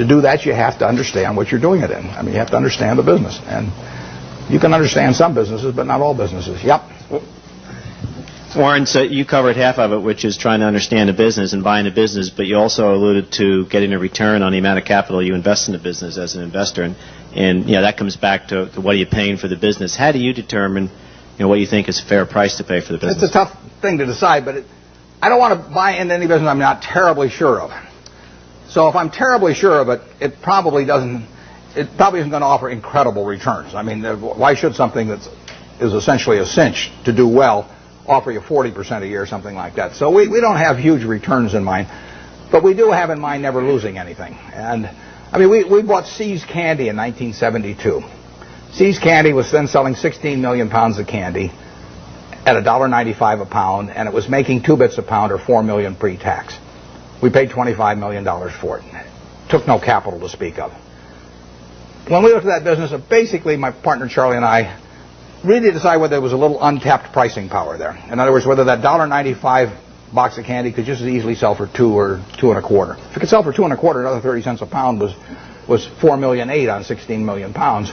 to do that, you have to understand what you're doing it in. I mean, you have to understand the business. And you can understand some businesses, but not all businesses. Yep. Warren, so you covered half of it, which is trying to understand a business and buying a business, but you also alluded to getting a return on the amount of capital you invest in the business as an investor. And that comes back to what are you paying for the business. How do you determine what you think is a fair price to pay for the business? It's a tough thing to decide, but I don't want to buy into any business I'm not terribly sure of. So if I'm terribly sure of it, it probably isn't going to offer incredible returns. I mean, why should something that is essentially a cinch to do well offer you 40% a year or something like that? So we don't have huge returns in mind, but we do have in mind never losing anything. And I mean, we bought See's Candy in 1972. See's Candy was then selling 16 million pounds of candy at $1.95 a pound, and it was making 2 bits a pound or $4 million pre-tax. We paid $25 million for it. Took no capital to speak of. When we looked at that business, basically my partner Charlie and I really decided whether there was a little untapped pricing power there. In other words, whether that $1.95 box of candy could just as easily sell for $2 or $2.25. If it could sell for $2.25, another 30 cents a pound was $4.8 million on 16 million pounds,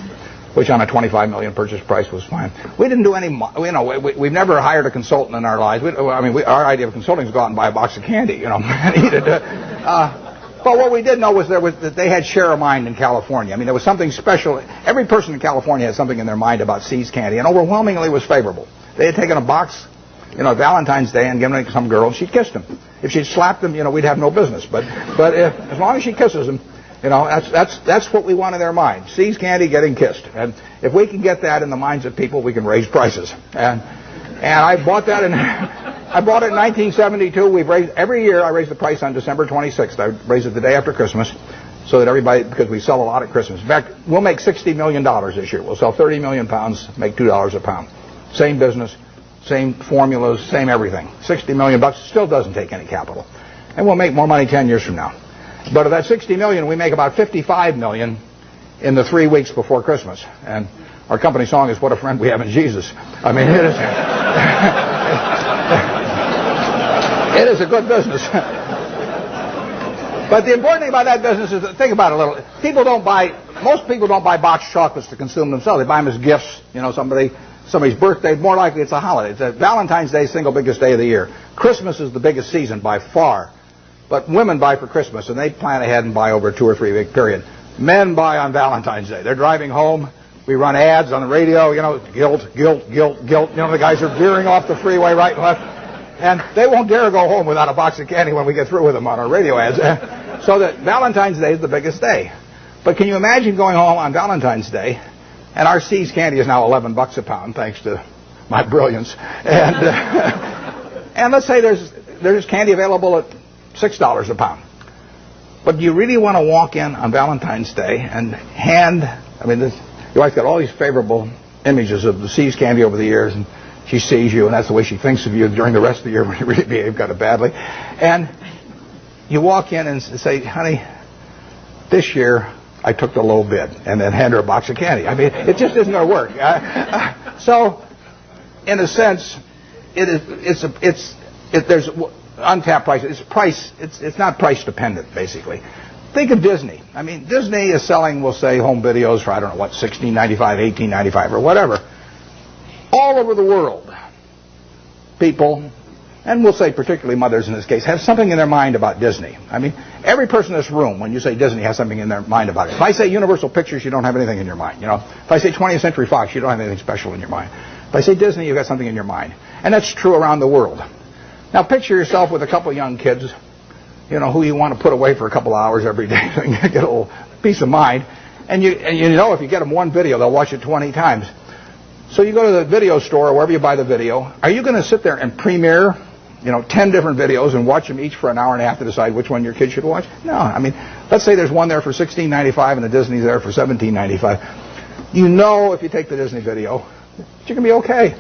which on a $25 million purchase price was fine. We didn't do any, we've never hired a consultant in our lives. Our idea of consulting is go out and buy a box of candy, and eat it. But what we did know was that they had share of mind in California. I mean, there was something special. Every person in California had something in their mind about See's Candy, and overwhelmingly was favorable. They had taken a box, Valentine's Day, and given it to some girl, and she'd kissed him. If she'd slapped him, we'd have no business. But as long as she kisses him, that's what we want in their mind. See's Candy getting kissed. And if we can get that in the minds of people, we can raise prices. And I bought that I bought it in 1972. Every year I raise the price on December 26th. I raise it the day after Christmas so that everybody, because we sell a lot at Christmas. In fact, we'll make $60 million this year. We'll sell 30 million pounds, make $2 a pound. Same business, same formulas, same everything. $60 million still doesn't take any capital. And we'll make more money 10 years from now. But of that $60 million, we make about $55 million in the 3 weeks before Christmas. And our company song is "What a Friend We Have in Jesus." I mean, it is a good business. But the important thing about that business is, think about it a little. Most people don't buy boxed chocolates to consume themselves. They buy them as gifts. Somebody's birthday. More likely it's a holiday. Valentine's Day is the single biggest day of the year. Christmas is the biggest season by far. But women buy for Christmas, and they plan ahead and buy over a 2 or 3 week period. Men buy on Valentine's Day. They're driving home. We run ads on the radio, guilt. The guys are veering off the freeway right and left. And they won't dare go home without a box of candy when we get through with them on our radio ads. So that Valentine's Day is the biggest day. But can you imagine going home on Valentine's Day, and our See's Candy is now $11 a pound, thanks to my brilliance. And let's say there's candy available at $6 a pound. But do you really want to walk in on Valentine's Day and your wife got all these favorable images of the See's Candy over the years, and she sees you, and that's the way she thinks of you during the rest of the year when you really behave kind of badly. And you walk in and say, "Honey, this year I took the low bid," and then hand her a box of candy. I mean, it just isn't going to work. So, in a sense, there's untapped prices. It's not price dependent, basically. Think of Disney. I mean, Disney is selling, we'll say, home videos for, $16.95, $18.95, or whatever. All over the world, people, and we'll say particularly mothers in this case, have something in their mind about Disney. I mean, every person in this room, when you say Disney, has something in their mind about it. If I say Universal Pictures, you don't have anything in your mind. If I say 20th Century Fox, you don't have anything special in your mind. If I say Disney, you've got something in your mind. And that's true around the world. Now picture yourself with a couple of young kids, who you want to put away for a couple of hours every day so you get a little peace of mind. And if you get them one video, they'll watch it 20 times. So you go to the video store or wherever you buy the video. Are you going to sit there and premiere, 10 different videos and watch them each for an hour and a half to decide which one your kid should watch? No. I mean, let's say there's one there for $16.95 and the Disney's there for $17.95. If you take the Disney video, you're going to be okay.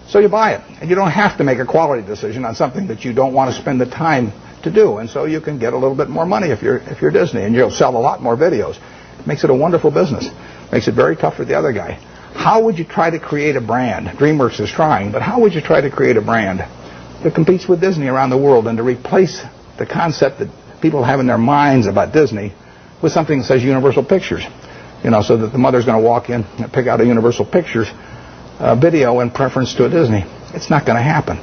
So you buy it. And you don't have to make a quality decision on something that you don't want to spend the time to do. And so you can get a little bit more money if you're Disney, and you'll sell a lot more videos. It makes it a wonderful business. Makes it very tough for the other guy. How would you try to create a brand? DreamWorks is trying, but how would you try to create a brand that competes with Disney around the world and to replace the concept that people have in their minds about Disney with something that says Universal Pictures, so that the mother's going to walk in and pick out a Universal Pictures video in preference to a Disney. It's not going to happen.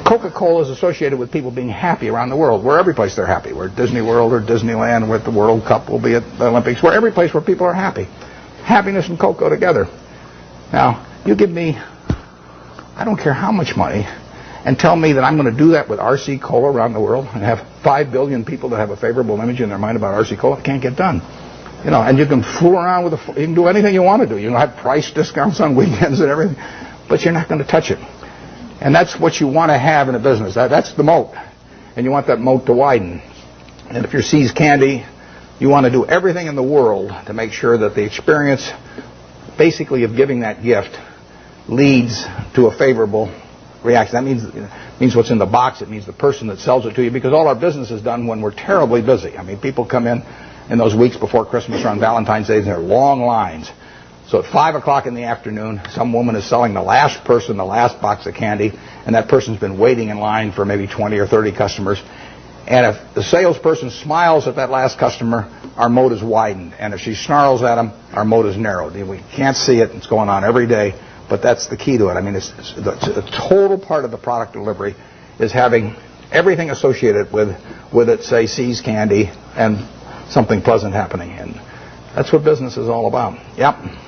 Coca-Cola is associated with people being happy around the world. We're every place they're happy. We're at Disney World or Disneyland. We're at the World Cup. We'll be at the Olympics. We're every place where people are happy. Happiness and cocoa together. Now, you give me, I don't care how much money, and tell me that I'm going to do that with RC Cola around the world and have 5 billion people that have a favorable image in their mind about RC Cola. It can't get done. And you can fool around with you can do anything you want to do. You can have price discounts on weekends and everything, but you're not going to touch it. And that's what you want to have in a business. That's the moat. And you want that moat to widen. And if you're See's Candy, you want to do everything in the world to make sure that the experience, basically, of giving that gift leads to a favorable reaction. That means what's in the box. It means the person that sells it to you, because all our business is done when we're terribly busy. I mean, people come in those weeks before Christmas or on Valentine's Day, and there are long lines. So at 5 o'clock in the afternoon, some woman is selling the last person the last box of candy, and that person's been waiting in line for maybe 20 or 30 customers. And if the salesperson smiles at that last customer, our moat is widened. And if she snarls at him, our moat is narrowed. We can't see it. It's going on every day, but that's the key to it. I mean, it's the total part of the product delivery is having everything associated with it, say, See's Candy, and something pleasant happening. And that's what business is all about. Yep.